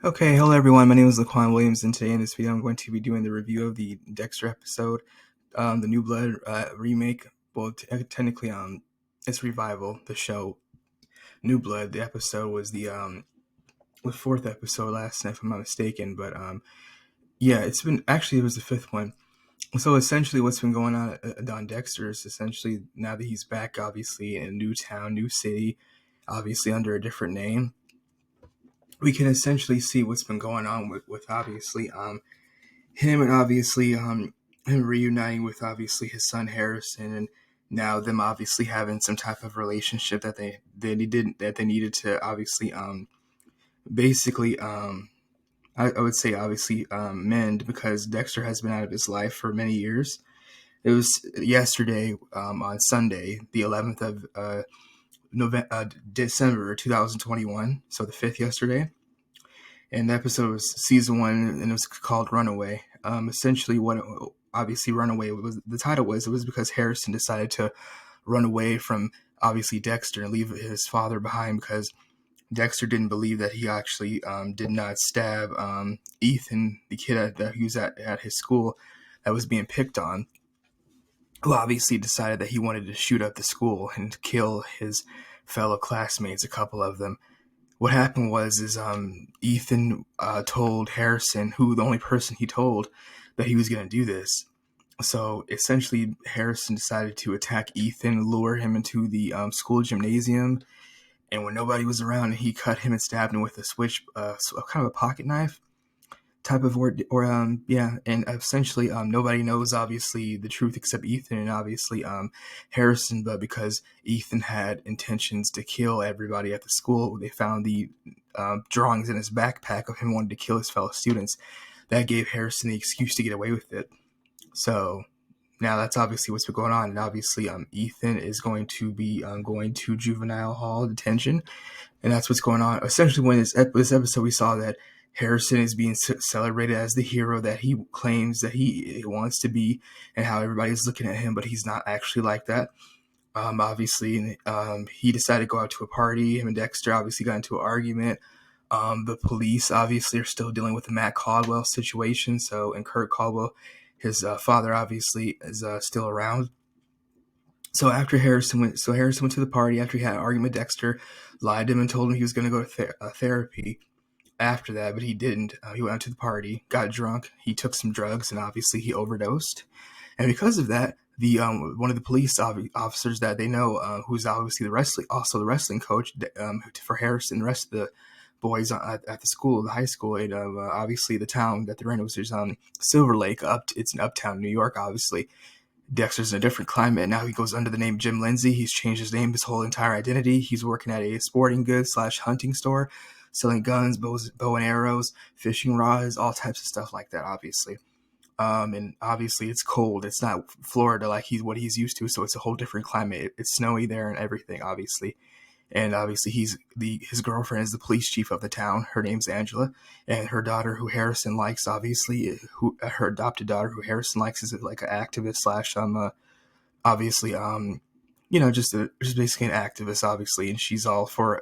Okay, hello everyone. My name is Laquan Williams, and today in this video, I'm going to be doing the review of the Dexter episode, the New Blood remake. Well, technically, it's revival. The show New Blood. The episode was the fourth episode last night, if I'm not mistaken. But yeah, it was the fifth one. So essentially, what's been going on Dexter is essentially now that he's back, obviously in a new town, new city, obviously under a different name. We can essentially see what's been going on with obviously him and obviously him reuniting with obviously his son Harrison, and now them obviously having some type of relationship that they needed to obviously basically I would say obviously mend, because Dexter has been out of his life for many years. It was yesterday, on Sunday, the 11th of December 2021, so the 5th yesterday. And the episode was season 1, and it was called Runaway. Essentially, obviously Runaway was the title was. It was because Harrison decided to run away from obviously Dexter and leave his father behind, because Dexter didn't believe that he actually did not stab Ethan, the kid that he was at his school that was being picked on, who obviously decided that he wanted to shoot up the school and kill his fellow classmates, a couple of them. What happened was Ethan told Harrison, who the only person he told, that he was going to do this. So essentially, Harrison decided to attack Ethan, lure him into the school gymnasium, and when nobody was around, he cut him and stabbed him with a switch, kind of a pocket knife type of word, and essentially nobody knows obviously the truth except Ethan and obviously Harrison. But because Ethan had intentions to kill everybody at the school, they found the drawings in his backpack of him wanting to kill his fellow students. That gave Harrison the excuse to get away with it. So now that's obviously what's been going on, and obviously Ethan is going to be going to juvenile hall detention, and that's what's going on. Essentially, when this episode, we saw that Harrison is being celebrated as the hero that he claims that he wants to be, and how everybody's looking at him, but he's not actually like that. Obviously, he decided to go out to a party. Him and Dexter obviously got into an argument. The police obviously are still dealing with the Matt Caldwell situation. And Kurt Caldwell, his father, obviously is still around. So Harrison went to the party after he had an argument with Dexter, lied to him and told him he was going to go to therapy after that, but he didn't. He went out to the party, got drunk, he took some drugs, and obviously he overdosed. And because of that, the one of the police officers that they know, who's obviously the wrestling coach for Harrison, the rest of the boys at the school, the high school, and obviously the town that they're in, was Silver Lake. It's in uptown New York, obviously. Dexter's in a different climate. Now he goes under the name Jim Lindsay. He's changed his name, his whole entire identity. He's working at a sporting goods / hunting store, selling guns, bow and arrows, fishing rods, all types of stuff like that, obviously. And obviously it's cold. It's not Florida like what he's used to, so it's a whole different climate. It's snowy there and everything, obviously. And obviously his girlfriend is the police chief of the town. Her name's Angela, and her daughter, who Harrison likes, obviously, her adopted daughter, who Harrison likes, is like an activist / obviously just basically an activist, obviously, and she's all for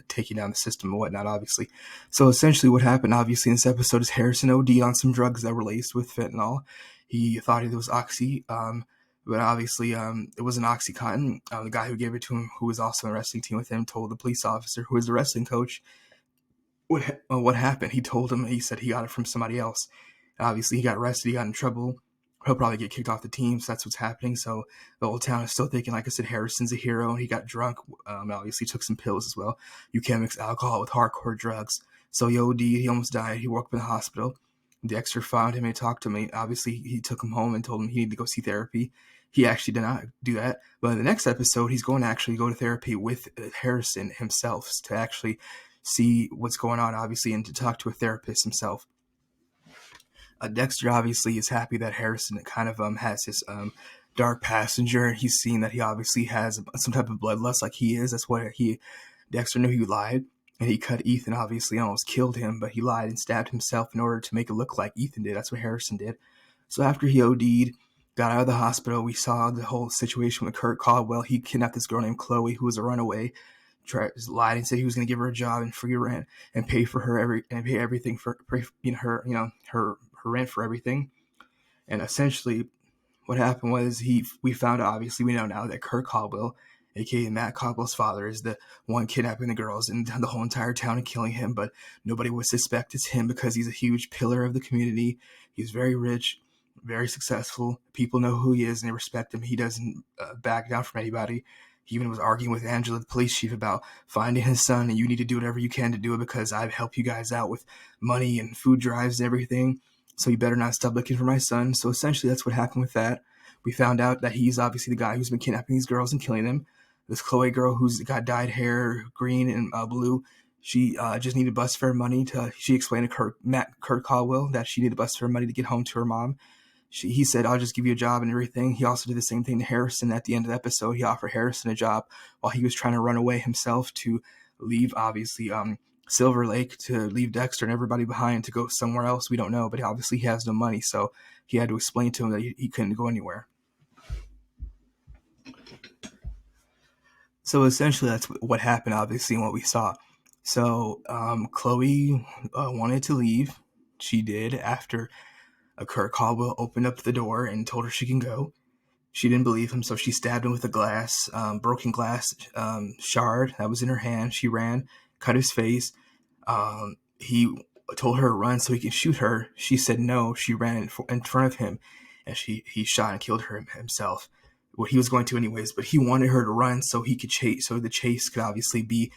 taking down the system and whatnot, obviously. So essentially, what happened, obviously, in this episode is Harrison OD'd on some drugs that were laced with fentanyl. He thought it was oxy, but obviously it wasn't OxyContin. The guy who gave it to him, who was also on the wrestling team with him, told the police officer, who was the wrestling coach, what happened. He told him, he said he got it from somebody else. Obviously, he got arrested, he got in trouble. He'll probably get kicked off the team, so that's what's happening. So the whole town is still thinking, like I said, Harrison's a hero, and he got drunk. Obviously took some pills as well. You can't mix alcohol with hardcore drugs. So he OD'd, he almost died. He woke up in the hospital. Dexter found him and talked to him. Obviously, he took him home and told him he needed to go see therapy. He actually did not do that. But in the next episode, he's going to actually go to therapy with Harrison himself to actually see what's going on, obviously, and to talk to a therapist himself. Dexter obviously is happy that Harrison kind of has his dark passenger. He's seen that he obviously has some type of bloodlust like he is. That's why Dexter knew he lied. And he cut Ethan, obviously, almost killed him, but he lied and stabbed himself in order to make it look like Ethan did. That's what Harrison did. So after he OD'd, got out of the hospital, we saw the whole situation with Kurt Caldwell. He kidnapped this girl named Chloe, who was a runaway, lied and said he was going to give her a job and free rent and pay for her pay everything for her rent for everything. And essentially, what happened was we found out, obviously we know now, that Kurt Caldwell, aka Matt Caldwell's father, is the one kidnapping the girls and the whole entire town and killing him. But nobody would suspect it's him because he's a huge pillar of the community. He's very rich, very successful. People know who he is and they respect him. He doesn't back down from anybody. He even was arguing with Angela, the police chief, about finding his son, and you need to do whatever you can to do it because I've helped you guys out with money and food drives and everything. So you better not stop looking for my son. So essentially that's what happened with that. We found out that he's obviously the guy who's been kidnapping these girls and killing them. This Chloe girl who's got dyed hair, green and blue, she just needed bus fare money. She explained to Kurt Caldwell that she needed bus fare money to get home to her mom. He said, I'll just give you a job and everything. He also did the same thing to Harrison at the end of the episode. He offered Harrison a job while he was trying to run away himself to leave, obviously, Silver Lake, to leave Dexter and everybody behind to go somewhere else. We don't know, but obviously he has no money, so he had to explain to him that he couldn't go anywhere. So essentially that's what happened, obviously, and what we saw. So Chloe wanted to leave. She did after Kurt Caldwell opened up the door and told her she can go. She didn't believe him, so she stabbed him with a broken glass shard that was in her hand. She ran, cut his face. He told her to run so he could shoot her. She said no. She ran in front of him, and he shot and killed her himself. Well, he was going to anyways, but he wanted her to run so he could chase, so the chase could obviously be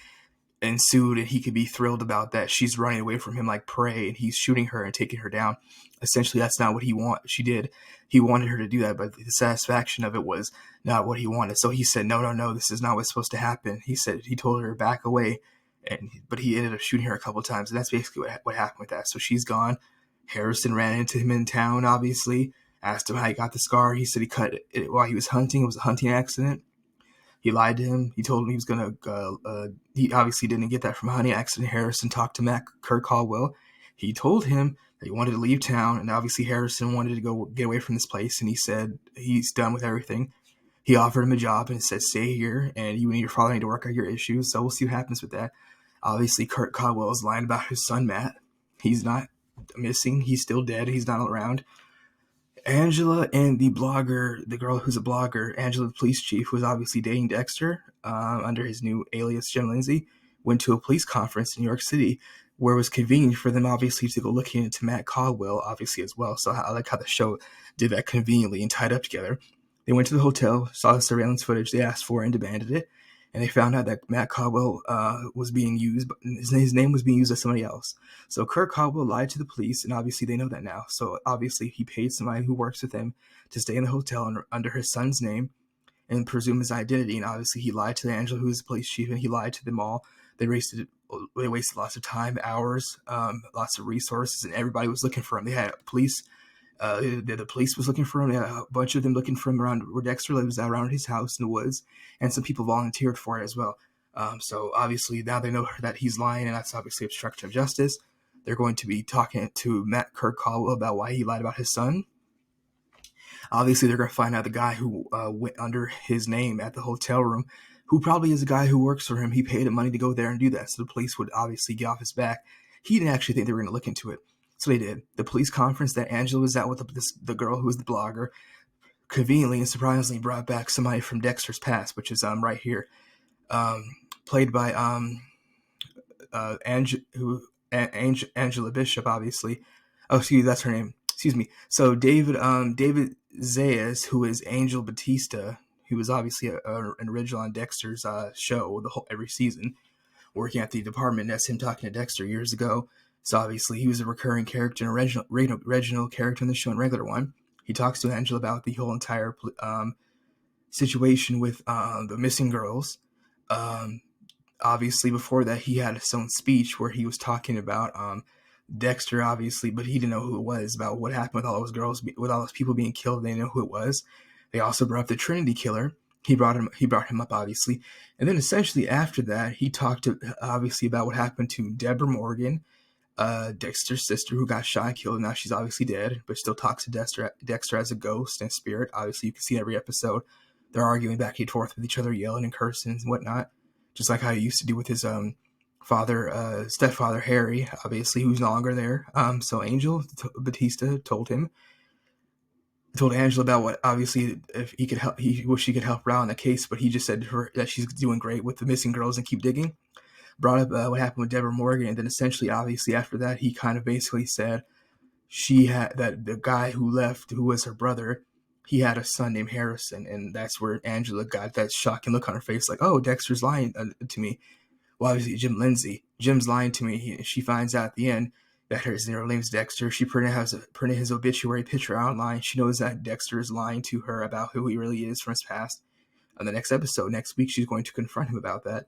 ensued and he could be thrilled about that. She's running away from him like prey and he's shooting her and taking her down. Essentially, that's not what she did. He wanted her to do that, but the satisfaction of it was not what he wanted. So he said, no, this is not what's supposed to happen. He told her to back away, but he ended up shooting her a couple of times, and that's basically what happened with that. So she's gone. Harrison ran into him in town, obviously, asked him how he got the scar. He said he cut it while he was hunting. It was a hunting accident. He lied to him. He told him he was going to, he obviously didn't get that from a hunting accident. Harrison talked to Kurt Caldwell. He told him that he wanted to leave town, and obviously Harrison wanted to go get away from this place, and he said he's done with everything. He offered him a job and said, stay here, and you and your father need to work out your issues, so we'll see what happens with that. Obviously, Kurt Caldwell is lying about his son, Matt. He's not missing. He's still dead. He's not around. Angela and the girl who's a blogger, Angela, the police chief, who was obviously dating Dexter under his new alias, Jim Lindsay, went to a police conference in New York City where it was convenient for them, obviously, to go looking into Matt Caldwell, obviously, as well. So I like how the show did that conveniently and tied up together. They went to the hotel, saw the surveillance footage they asked for, and demanded it. And they found out that Matt Caldwell was being used, but his name was being used as somebody else. So Kurt Caldwell lied to the police, and obviously they know that now. So obviously he paid somebody who works with him to stay in the hotel under his son's name and presume his identity. And obviously he lied to Angela, who's the police chief, and he lied to them all. They wasted lots of time, hours, lots of resources, and everybody was looking for him. They had police. The police was looking for him. They had a bunch of them looking for him around where Dexter lives, around his house in the woods, and some people volunteered for it as well. So obviously now they know that he's lying, and that's obviously obstruction of justice. They're going to be talking to Kurt Caldwell about why he lied about his son. Obviously, they're going to find out the guy who went under his name at the hotel room, who probably is a guy who works for him. He paid him money to go there and do that, so the police would obviously get off his back. He didn't actually think they were going to look into it. So they did. The police conference that Angela was at with the girl who was the blogger conveniently and surprisingly brought back somebody from Dexter's past, which is right here, played by Angela Bishop, obviously. Oh, excuse me, that's her name. Excuse me. So David Zayas, who is Angel Batista, who was obviously an original on Dexter's show every season, working at the department. That's him talking to Dexter years ago. So obviously he was a recurring character, an original character in the show and regular one. He talks to Angela about the whole entire situation with the missing girls. Obviously before that he had his own speech where he was talking about Dexter, obviously, but he didn't know who it was, about what happened with all those girls, with all those people being killed. They didn't know who it was. They also brought up the Trinity killer. He brought him up, obviously. And then essentially after that, he talked obviously about what happened to Deborah Morgan, Dexter's sister, who got shot and killed. Now she's obviously dead, but still talks to Dexter as a ghost and spirit. Obviously, you can see every episode. They're arguing back and forth with each other, yelling and cursing and whatnot. just like how he used to do with his stepfather Harry, obviously, who's no longer there. So Batista told Angela about what, obviously, if he could help, he wished he could help her out in the case, but he just said to her that she's doing great with the missing girls and keep digging. Brought up what happened with Deborah Morgan, and then essentially, obviously, after that, he kind of basically said she had that the guy who left, who was her brother, he had a son named Harrison, and that's where Angela got that shocking look on her face, like, oh, Dexter's lying to me. Well, obviously, Jim's lying to me. She finds out at the end that her name's Dexter. She printed his obituary picture online. She knows that Dexter is lying to her about who he really is from his past. On the next episode, next week, she's going to confront him about that.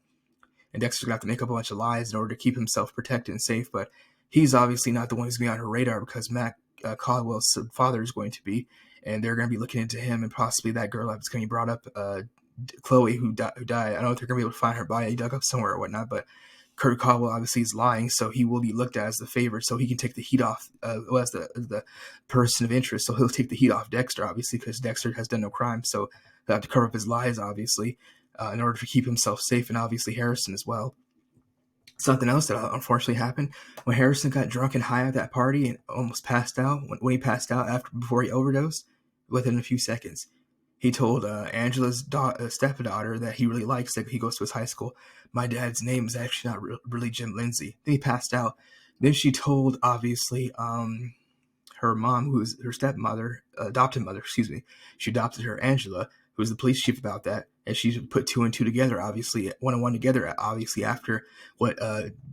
And Dexter's going to have to make up a bunch of lies in order to keep himself protected and safe. But he's obviously not the one who's going to be on her radar, because Matt Caldwell's father is going to be. And they're going to be looking into him and possibly that girl that's going to be brought up, Chloe, who died. I don't know if they're going to be able to find her body dug up somewhere or whatnot, but Kurt Caldwell obviously is lying, so he will be looked at as the favorite, so he can take the heat off, as the person of interest, so he'll take the heat off Dexter, obviously, because Dexter has done no crime, so he'll have to cover up his lies, obviously, in order to keep himself safe, and obviously Harrison as well. Something else that unfortunately happened, when Harrison got drunk and high at that party and almost passed out, when he passed out before he overdosed, within a few seconds, he told Angela's stepdaughter that he really likes, that he goes to his high school, my dad's name is actually not really Jim Lindsay. Then he passed out. Then she told, obviously, her mom, who's her adopted mother, she adopted her, Angela, who was the police chief, about that. And she put two and two together, obviously, one and one together, obviously, after what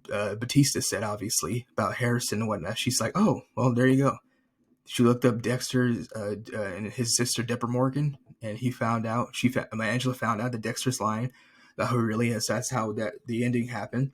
Batista said, obviously, about Harrison and whatnot. She's like, oh, well, there you go. She looked up Dexter and his sister, Deborah Morgan, and Angela found out that Dexter's lying about who he really is. That's how the ending happened.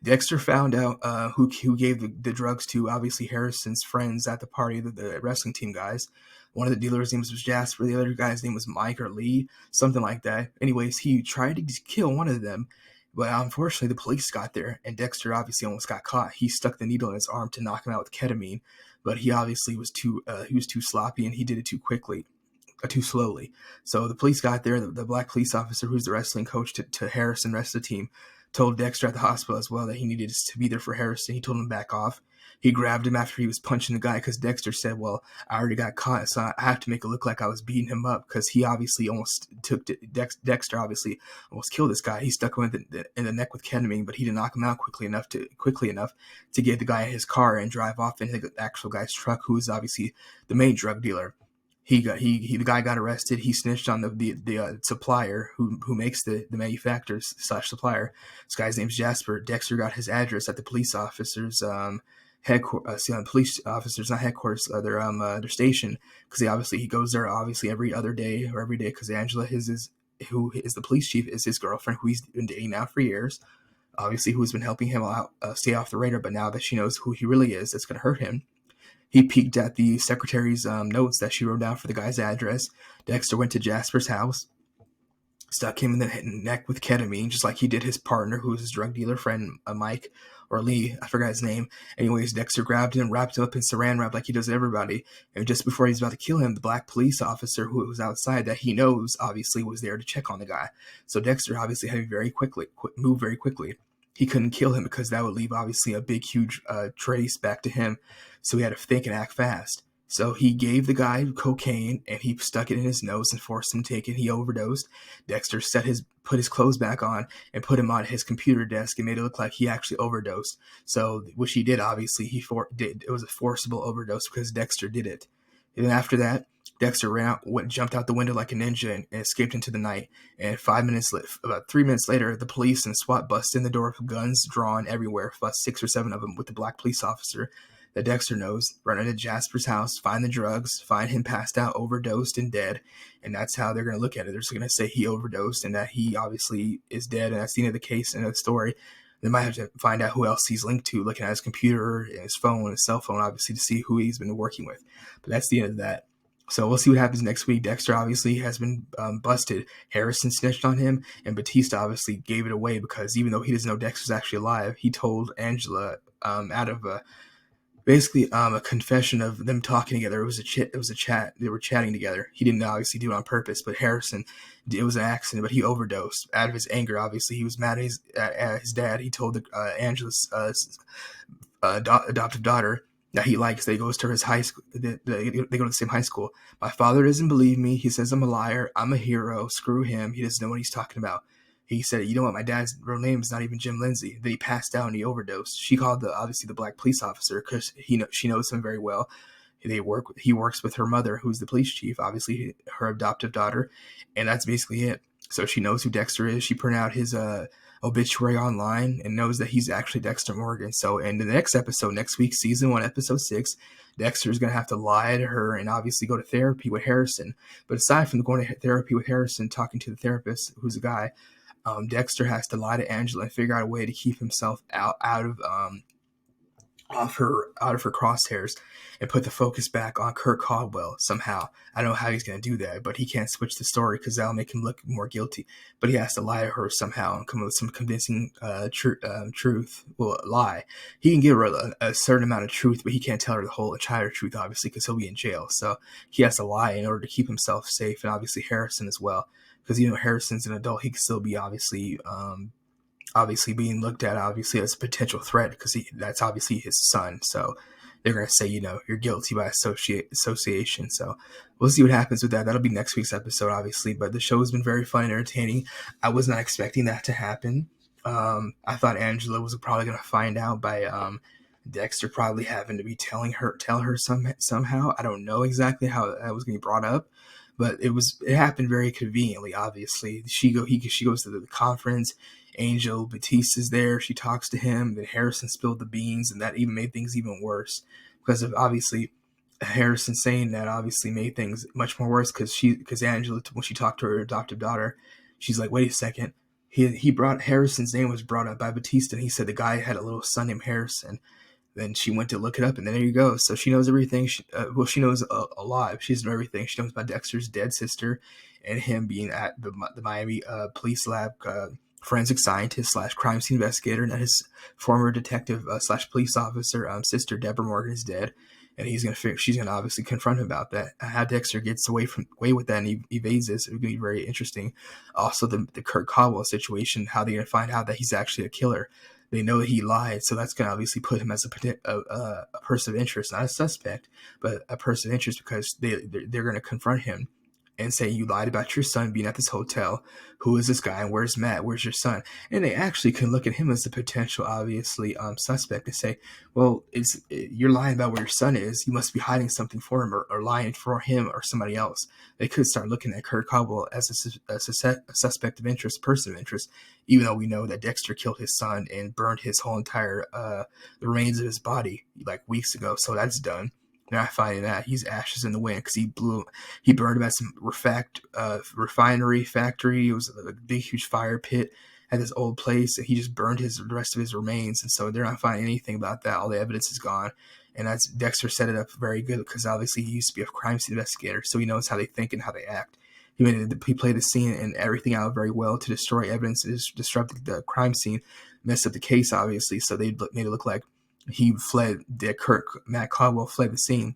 Dexter found out who gave the drugs to, obviously, Harrison's friends at the party, the wrestling team guys. One of the dealers' names was Jasper. The other guy's name was Mike or Lee, something like that. Anyways, he tried to kill one of them, but unfortunately the police got there, and Dexter obviously almost got caught. He stuck the needle in his arm to knock him out with ketamine, but he obviously was too sloppy, and he did it too slowly. So the police got there. The black police officer, who's the wrestling coach to Harrison and the rest of the team, told Dexter at the hospital as well that he needed to be there for Harrison. He told him to back off. He grabbed him after he was punching the guy, because Dexter said, well, I already got caught, so I have to make it look like I was beating him up, because he obviously almost Dexter obviously almost killed this guy. He stuck him in the neck with ketamine, but he didn't knock him out quickly enough to get the guy in his car and drive off into the actual guy's truck, who is obviously the main drug dealer. The guy got arrested. He snitched on the supplier who makes the manufacturer / supplier. This guy's name's Jasper. Dexter got his address at the police officers' headquarters. Police officers, not headquarters, their station, because he goes there obviously every day, because Angela, who is the police chief, is his girlfriend, who he's been dating now for years. Obviously, who's been helping him out stay off the radar, but now that she knows who he really is, it's going to hurt him. He peeked at the secretary's notes that she wrote down for the guy's address. Dexter went to Jasper's house, stuck him in the neck with ketamine, just like he did his partner, who was his drug dealer friend, Mike or Lee, I forgot his name. Anyways, Dexter grabbed him, wrapped him up in saran wrap like he does everybody. And just before he's about to kill him, the black police officer who was outside, that he knows obviously was there to check on the guy. So Dexter obviously had to move very quickly. He couldn't kill him, because that would leave obviously a big, huge trace back to him. So he had to think and act fast. So he gave the guy cocaine, and he stuck it in his nose and forced him to take it. He overdosed. Dexter put his clothes back on and put him on his computer desk and made it look like he actually overdosed. So which he did, obviously. It was a forcible overdose, because Dexter did it. And then after that, Dexter jumped out the window like a ninja and escaped into the night. And about 3 minutes later, the police and SWAT busted in the door with guns drawn everywhere, about 6 or 7 of them, with the black police officer that Dexter knows, run into Jasper's house, find the drugs, find him passed out, overdosed, and dead. And that's how they're going to look at it. They're just going to say he overdosed and that he obviously is dead, and that's the end of the case and the story. They might have to find out who else he's linked to, looking at his computer and his phone and his cell phone, obviously, to see who he's been working with. But that's the end of that. So we'll see what happens next week. Dexter obviously has been busted. Harrison snitched on him, and Batista obviously gave it away, because even though he doesn't know Dexter's actually alive, he told Angela out of basically a confession of them talking together. It was a chat. They were chatting together. He didn't obviously do it on purpose, but Harrison, it was an accident. But he overdosed out of his anger. Obviously, he was mad at his dad. He told Angela's adoptive daughter that he likes. They goes to his high school. They go to the same high school. My father doesn't believe me. He says I'm a liar. I'm a hero. Screw him. He doesn't know what he's talking about. He said, you know what? My dad's real name is not even Jim Lindsay. Then he passed out and he overdosed. She called obviously the black police officer because she knows him very well. He works with her mother, who's the police chief, obviously her adoptive daughter, and that's basically it. So she knows who Dexter is. She printed out his obituary online and knows that he's actually Dexter Morgan. So in the next episode, next week, season 1, episode 6, Dexter is going to have to lie to her and obviously go to therapy with Harrison. But aside from going to therapy with Harrison, talking to the therapist, who's a guy, Dexter has to lie to Angela and figure out a way to keep himself out of her crosshairs and put the focus back on Kurt Caldwell somehow. I don't know how he's going to do that, but he can't switch the story because that'll make him look more guilty. But he has to lie to her somehow and come up with some convincing truth. Well, lie. He can give her a certain amount of truth, but he can't tell her the whole entire truth, obviously, because he'll be in jail. So he has to lie in order to keep himself safe, and obviously Harrison as well. Because Harrison's an adult, he can still be obviously being looked at obviously as a potential threat because that's obviously his son. So they're gonna say you're guilty by association. So we'll see what happens with that. That'll be next week's episode, obviously. But the show has been very fun and entertaining. I was not expecting that to happen. I thought Angela was probably gonna find out by Dexter probably having to tell her somehow. I don't know exactly how that was gonna be brought up. But it happened very conveniently. Obviously, she goes to the conference. Angel Batista's there. She talks to him. Then Harrison spilled the beans, and that even made things even worse because of obviously Harrison saying that obviously made things much more worse because Angela, when she talked to her adoptive daughter, she's like, wait a second. He brought Harrison's name was brought up by Batista, and he said the guy had a little son named Harrison. Then she went to look it up, and then there you go. So she knows everything. She knows a lot. She knows everything. She knows about Dexter's dead sister and him being at the Miami police lab forensic scientist / crime scene investigator, and that his former detective / police officer sister Deborah Morgan is dead. And she's gonna obviously confront him about that. How Dexter gets away with that and he evades this, it would be very interesting. Also, the Kurt Caldwell situation, how they're gonna find out that he's actually a killer. They know that he lied, so that's going to obviously put him as a person of interest, not a suspect, but a person of interest because they're going to confront him and say, you lied about your son being at this hotel. Who is this guy? And where's Matt? Where's your son? And they actually can look at him as a potential, obviously, suspect and say, well, you're lying about where your son is. You must be hiding something for him or lying for him or somebody else. They could start looking at Kurt Caldwell as a suspect of interest, person of interest, even though we know that Dexter killed his son and burned his whole entire, the remains of his body like weeks ago. So that's done. Now I find that he's ashes in the wind because he burned him at some refinery factory. It was a big, huge fire pit at this old place, and he just burned the rest of his remains. And so they're not finding anything about that. All the evidence is gone. And that's Dexter set it up very good because obviously he used to be a crime scene investigator, so he knows how they think and how they act. He played the scene and everything out very well to destroy evidence, disrupt the crime scene, mess up the case, obviously. So they made it look like he fled. Matt Caldwell fled the scene,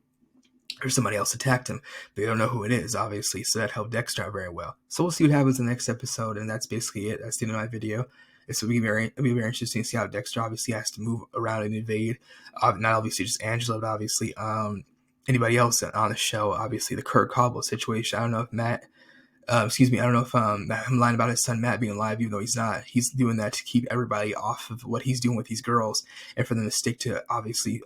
or somebody else attacked him. They don't know who it is, obviously. So that helped Dexter out very well. So we'll see what happens in the next episode, and that's basically it. That's the end of my video. It'll be very interesting to see how Dexter obviously has to move around and invade. Not obviously just Angela, but obviously anybody else on the show. Obviously the Kurt Caldwell situation. I don't know if Matt. I don't know if I'm lying about his son Matt being alive, even though he's not. He's doing that to keep everybody off of what he's doing with these girls, and for them to stick to obviously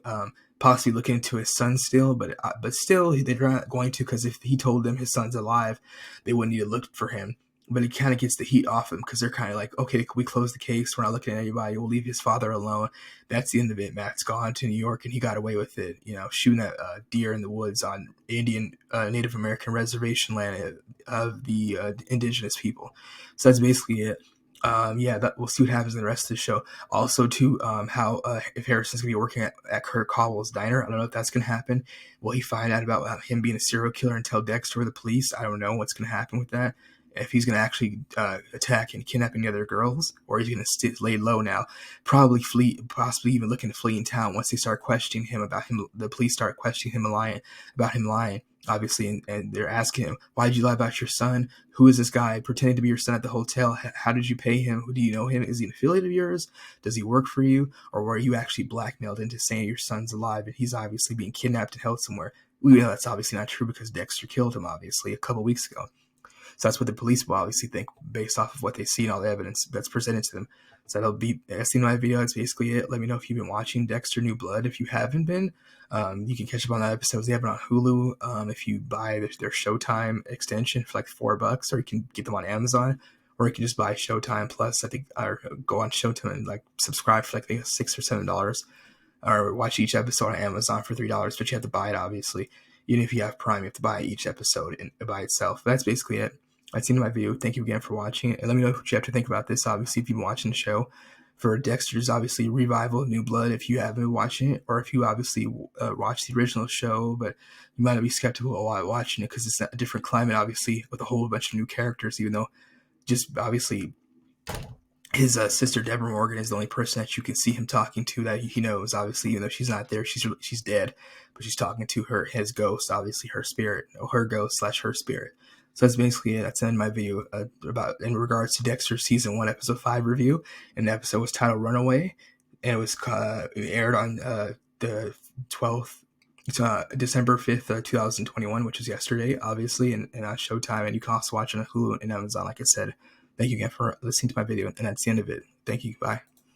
possibly looking into his son still. But still, they're not going to, because if he told them his son's alive, they wouldn't need to look for him. But it kind of gets the heat off him because they're kind of like, okay, we close the case. We're not looking at anybody. We'll leave his father alone. That's the end of it. Matt's gone to New York and he got away with it. Shooting at deer in the woods on Indian Native American reservation land of the indigenous people. So that's basically it. We'll see what happens in the rest of the show. Also, too, how if Harrison's gonna be working at Kurt Caldwell's diner, I don't know if that's gonna happen. Will he find out about him being a serial killer and tell Dexter or the police? I don't know what's gonna happen with that. if he's going to actually attack and kidnap any other girls, or he's going to lay low now, probably flee, possibly even looking to flee in town once they start questioning him about him. The police start questioning him about him lying, obviously, and they're asking him, why did you lie about your son? Who is this guy pretending to be your son at the hotel? How did you pay him? Who do you know him? Is he an affiliate of yours? Does he work for you? Or were you actually blackmailed into saying your son's alive and he's obviously being kidnapped and held somewhere? We know that's obviously not true because Dexter killed him, obviously, a couple weeks ago. So that's what the police will obviously think based off of what they see and all the evidence that's presented to them. So that's the end of my video. That's basically it. Let me know if you've been watching Dexter New Blood. If you haven't been, you can catch up on that episodes. They have it on Hulu. If you buy their Showtime extension for like $4, or you can get them on Amazon, or you can just buy Showtime Plus. I think, or go on Showtime and like subscribe for like I think $6 or $7, or watch each episode on Amazon for $3. But you have to buy it, obviously. Even if you have Prime, you have to buy each episode by itself. But that's basically it. That's the end of my video. Thank you again for watching. And let me know what you have to think about this, obviously, if you've been watching the show. For Dexter's, obviously, revival, New Blood, if you haven't been watching it, or if you obviously watched the original show, but you might be skeptical while watching it because it's a different climate, obviously, with a whole bunch of new characters, even though just obviously his sister Deborah Morgan is the only person that you can see him talking to that he knows, obviously, even though she's not there, she's dead, but she's talking to his ghost, obviously her spirit, or her ghost / her spirit. So that's basically it. That's the end of my video about in regards to Dexter season 1 episode 5 review. And the episode was titled Runaway, and it was aired on the 12th. It's December 5th, 2021, which is yesterday, obviously, and on Showtime. And you can also watch it on Hulu and Amazon, like I said. Thank you again for listening to my video, and that's the end of it. Thank you. Bye.